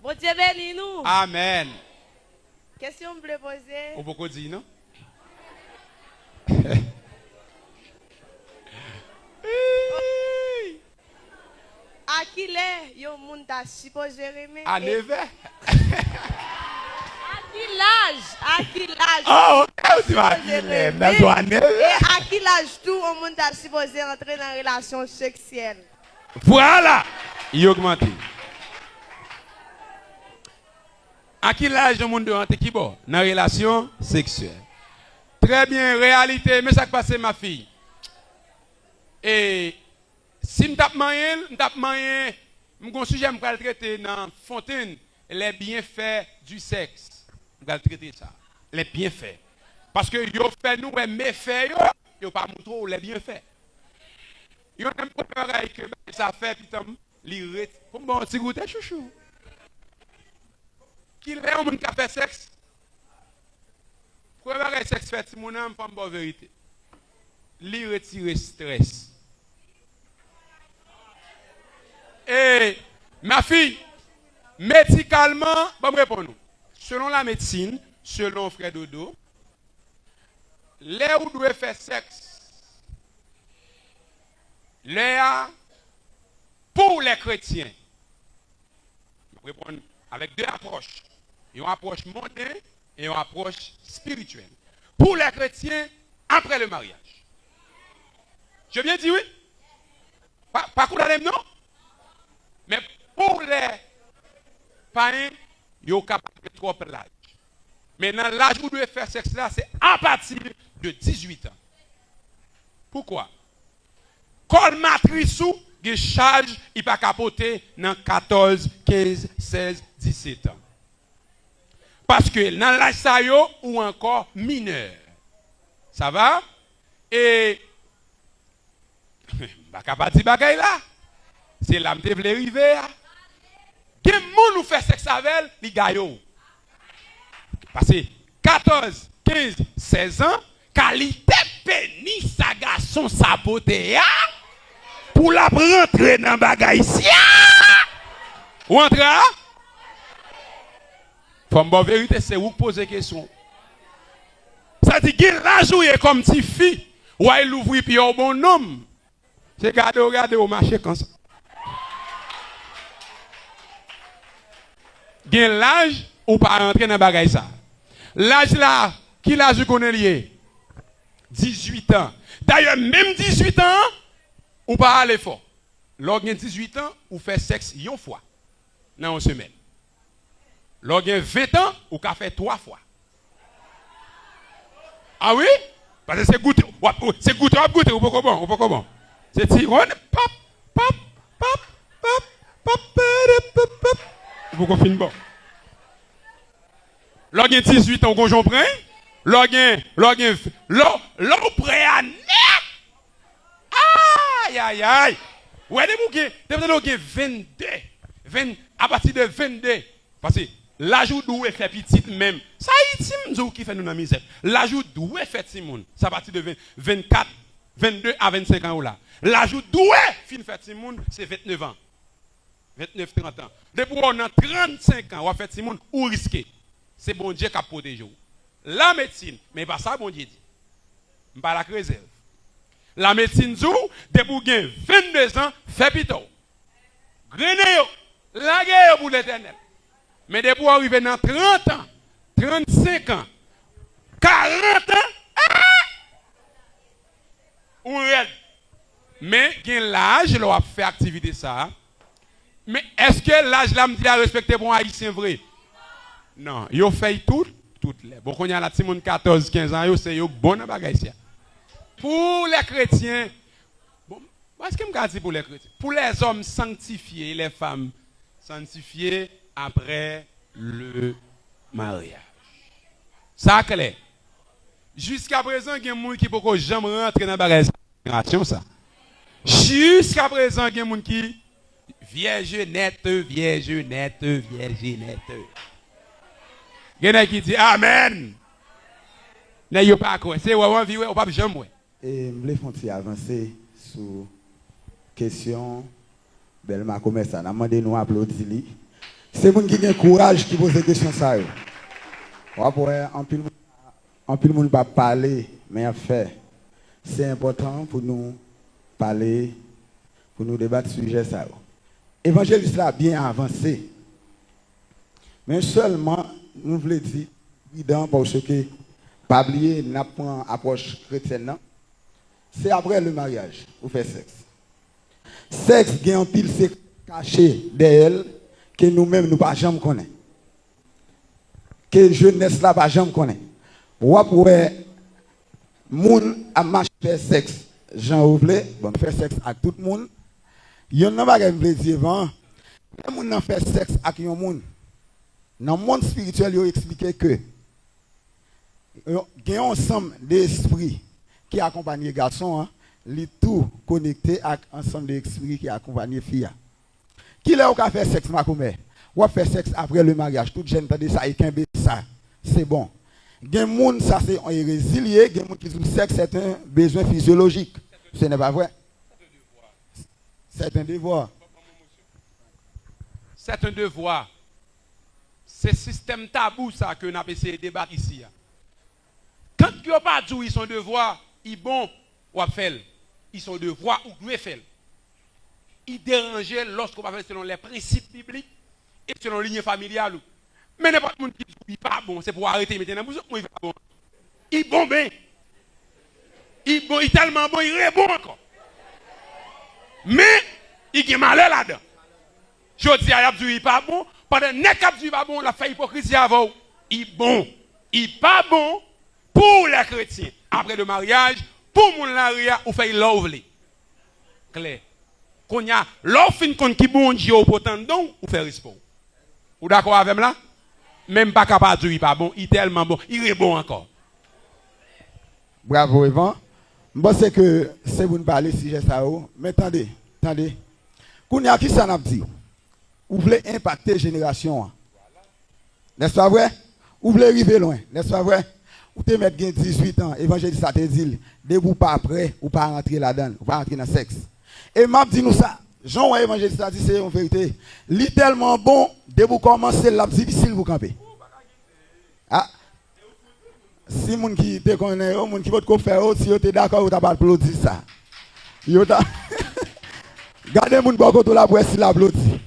Bon Dieu bénis nous. Amen. Question vous voulez poser? Ou beaucoup dire, non? À qui l'est, yo moun ta supposé aimer? À 9 ans. À qui l'âge? Oh, ok, tu vas dire, mais toi, à 9 Et ans. à qui l'âge tout, on moun ta supposé entrer dans une relation sexuelle? Voilà. Il augmente. À quel âge le monde doit entrer qui bon? Dans la relation sexuelle. Très bien, réalité, mais ça qui passe ma fille. Et si je tape moyen, mon sujet, je vais le traiter dans Fontaine, les bienfaits du sexe. Je vais le traiter ça. Les bienfaits. Parce que yo fait nous les méfaits, yo pas montrer les bienfaits. Yo n'aime pas pareil que ça fait putain l'irrite. Comme bon petit goûter chouchou. Qui est un monde qui a fait sexe? Premier bagage sexe fait mon âme pas bonne vérité. Li retire stress. Et ma fille, médicalement, bon répondre. Selon la médecine, selon Frère Dodo, les où doit faire sexe, pour les chrétiens, je vais répondre avec deux approches. Une approche mondaine et une approche spirituelle. Pour les chrétiens, après le mariage. Je viens dire oui? Pas pour la même non? Mais pour les païens, ils sont capables de trop l'âge. Maintenant, l'âge où vous devez faire sexe là, c'est à partir de 18 ans. Pourquoi? Quand matrice ou de charge, il va capoter dans 14, 15, 16, 17 ans. Parce que dans l'âge ça yo ou encore mineur. Ça va? Et bah capable dire bagay là. C'est là me vle river. Quel monde nous fait sexe avec elle, li gayo. Parce que 14, 15, 16 ans, qualité pénis sa garçon saboté ya pour la rentrer dans bagay ici. Ou entrer? Faut me vérité, c'est vous poser question. Ça dit qu'il la joué comme petite fille, ou elle ouvre puis un bon homme. C'est regarder au marché comme ça. Gen l'âge ou pas rentrer dans bagay ça. L'âge là, qui l'âge qu'on est lié? 18 ans. D'ailleurs, même 18 ans, ou pas aller fort. Lorsqu'on a 18 ans, ou fait sexe une fois dans une semaine. Lorsqu'on a 20 ans, ou qu'a fait 3 fois. Ah oui? Parce que c'est goûter, ou pas comment? C'est tiron, pop, pop, pop, pop, pop, pop, pop. Vous comprenez bon? Lorsqu'on a 18 ans, on prend. Lorsqu'on prêt à net. Aïe, aïe, aïe. Ouais, des 22, à partir de 22. Parce que l'ajout doit faire petit même. Ça y est, qui fait nous dans la misère. L'ajout doit faire petit monde. Ça à partir de 24, 22 à 25 ans là. L'ajout doit faire petit monde, c'est 29 ans. 29, 30 ans. Depuis on a 35 ans, on va faire petit monde ou risquer. C'est bon Dieu qui a protégé. La médecine, mais pas ça, bon Dieu dit. Pas la réserve. La médecine dit, depuis vous avez 22 ans, fait pito. Grenez, la guerre pour l'éternel. Mais depuis vous arrivez dans 30 ans, 35 ans, 40 ans, ou red. Mais l'âge, là, a fait activité ça. Mais est-ce que l'âge là me dit à respecter pour un haïtien vrai? Non, il fait toutes les. Bon, quand il y a la Timon 14, 15 ans, c'est bon bagage. Pour les chrétiens, bon, est-ce que je me dis pour les chrétiens? Pour les hommes sanctifiés, les femmes sanctifiées après le mariage. Ça clair. Jusqu'à présent, il y a des gens qui ne peuvent jamais rentrer dans la bagage. Ça. Jusqu'à présent, il y a des gens qui vierge nette. Il y en a qui disent Amen. N'est-ce pas quoi? C'est vraiment vivre, on ne peut pas jamais. Et je voulais avancer sur la question Belma Commerçant. Je demandé nous applaudir. C'est moun qui a courage qui pose des questions ça. Après, en pile moun pas parler, mais en fait, c'est important pour nous parler, pour nous débattre sur le sujet ça. L'évangéliste là bien avancé. Mais seulement, nous voulons dire, parce que, pas oublier, n'a pas approche chrétienne, c'est après le mariage, vous faites sexe. Sexe, il y a un pile caché d'elle, que nous-mêmes, nous ne pas jamais connaître. Que jeunesse là, pas jamais connaître. Ou après, moun a marché faire sexe, Jean Ouvelé, bon, faire sexe avec tout le monde. Il y a un bagage qui veut dire, les moun n'a fait sexe avec un monde. Dans le monde spirituel, il a expliqué que il y a un ensemble d'esprits qui accompagnent les garçons, les tout connectés avec un ensemble d'esprits qui accompagnent les filles. Qui est-ce qui a fait sexe, ma commère? Ou a fait sexe après le mariage? Tout jeune entend ça et qu'un ça. C'est bon. Il y a des gens, ça c'est un hérésie lié, il y a des gens qui disent que le sexe c'est un besoin physiologique. Ce n'est pas vrai. C'est un devoir. C'est un devoir. C'est système tabou ça que nous avons essayé de débattre ici. Quand ils n'ont pas dit qu'ils sont devoir, ils bon ou faire. Ils sont devoir ou doivent faire. Ils dérangent lorsqu'on va faire selon les principes bibliques et selon la ligne familiale. Mais n'importe qui dit qu'il n'est pas bon, c'est pour arrêter maintenant. Il est pas bon. Il est bon, ben. Il est tellement bon, il est bon encore. Mais il est malheur là-dedans. Je dis à Yabdou, il n'est pas bon. Pendant que Yabdou n'est pas bon, la fait hypocrisie avant. Il est bon. Il n'est pas bon pour les chrétiens. Après le mariage, pour mon laria, ou fait lovely. Clair. Quand il y a l'offre qui bon Dieu au potent don, ou fait respect. Vous d'accord avec moi là? Même pas capable de dire, il n'est pas bon, il est tellement bon, il est bon encore. Bravo, Yvan. Je pense que c'est vous parler si j'ai ça. Mais attendez. Quand il y a qui ça n'a dit? Vous voulez impacter la génération. N'est-ce pas vrai? Vous voulez arriver loin. N'est-ce pas vrai? Vous te mettre 18 ans, évangéliste ça te dit, debout pas après, ou pas rentrer là-dedans, ou pas rentrer dans le sexe. Et m'a dit nous ça. Jean évangéliste ça dit c'est une vérité. Li tellement bon, debout commencer là difficile vous camper. Ah. Si moun qui te connaît, moun qui veut te faire si vous êtes d'accord ou t'as pas applaudi ça. Yo ta gardez moun bon côté la pour si l'applaudi.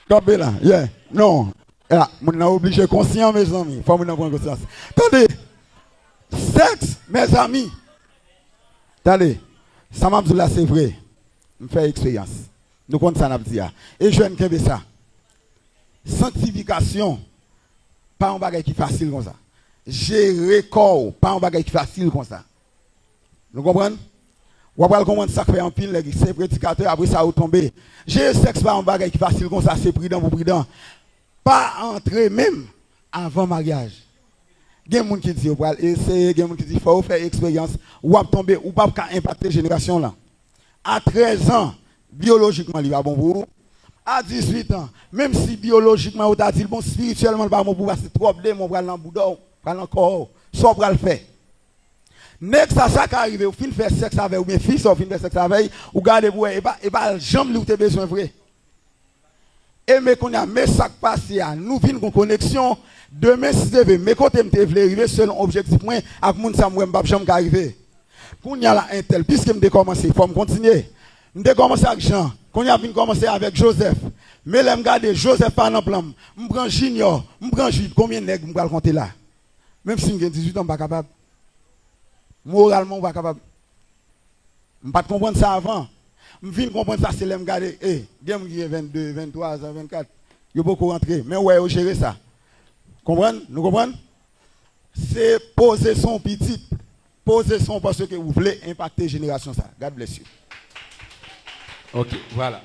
Campé là, yeah. Non. Là, moun a obligé conscient mes amis, faut moun prendre conscience. Attendez. Sexe, mes amis. Attendez. Ça m'a dit là c'est vrai. Je fais expérience. Nous comptons ça n'a dit. Et je ne ça. Sanctification, pas un bagage qui est facile comme ça. Gérer corps, pas un bagage qui est facile comme ça. Vous comprenez? Vous allez comprendre ça fait un pile, c'est prédicateur, après ça vous tomber. Gérer sexe, pas un bagage qui est facile comme ça, c'est prudent pour prudent. Pas entrer même avant mariage. Il y a des gens qui disent, vous allez essayer, il y a des gens qui disent, il faut faire expérience, ou va tomber, ou pas impacter la génération là. À 13 ans, biologiquement, il va bon pour vous. À 18 ans, même si biologiquement, on a dit, bon, spirituellement, pas mon pouvoir, c'est trop de mon bras dans le boudin, dans le corps, ça va le faire. Next, ça qui arrive, ou fin faire sexe avec, ou bien fils, ou fin faire sexe avec, ou gardez vous, et pas jamais où tu as besoin vrai. Et mais qu'on a, mais ça qui passe, nous venons en connexion, demain, si tu veux, mais quand tu veux arriver, selon objectif, moi, avec mon ça, moi, je ne vais jamais arriver. Quand il y a là un tel, puisque je vais commencer, il faut me continuer. Je vais commencer avec Jean. Quand il a venu commencer avec Joseph, mais là, je regarde Joseph par exemple, je prends Junior, je prends Jude, combien de nègres je vais compter là? Même si j'ai 18 ans, je ne suis pas capable. Moralement, je ne suis pas capable. Je ne peux pas comprendre ça avant. Je viens comprendre ça, c'est là, je regarde, game qui est 22, 23, 24, il y a beaucoup rentrer. Mais ouais, vous gérez ça. Comprenez? Nous comprenons? C'est poser son petit, poser son parce que vous voulez impacter la génération. Ça. God bless you. Ok, voilà.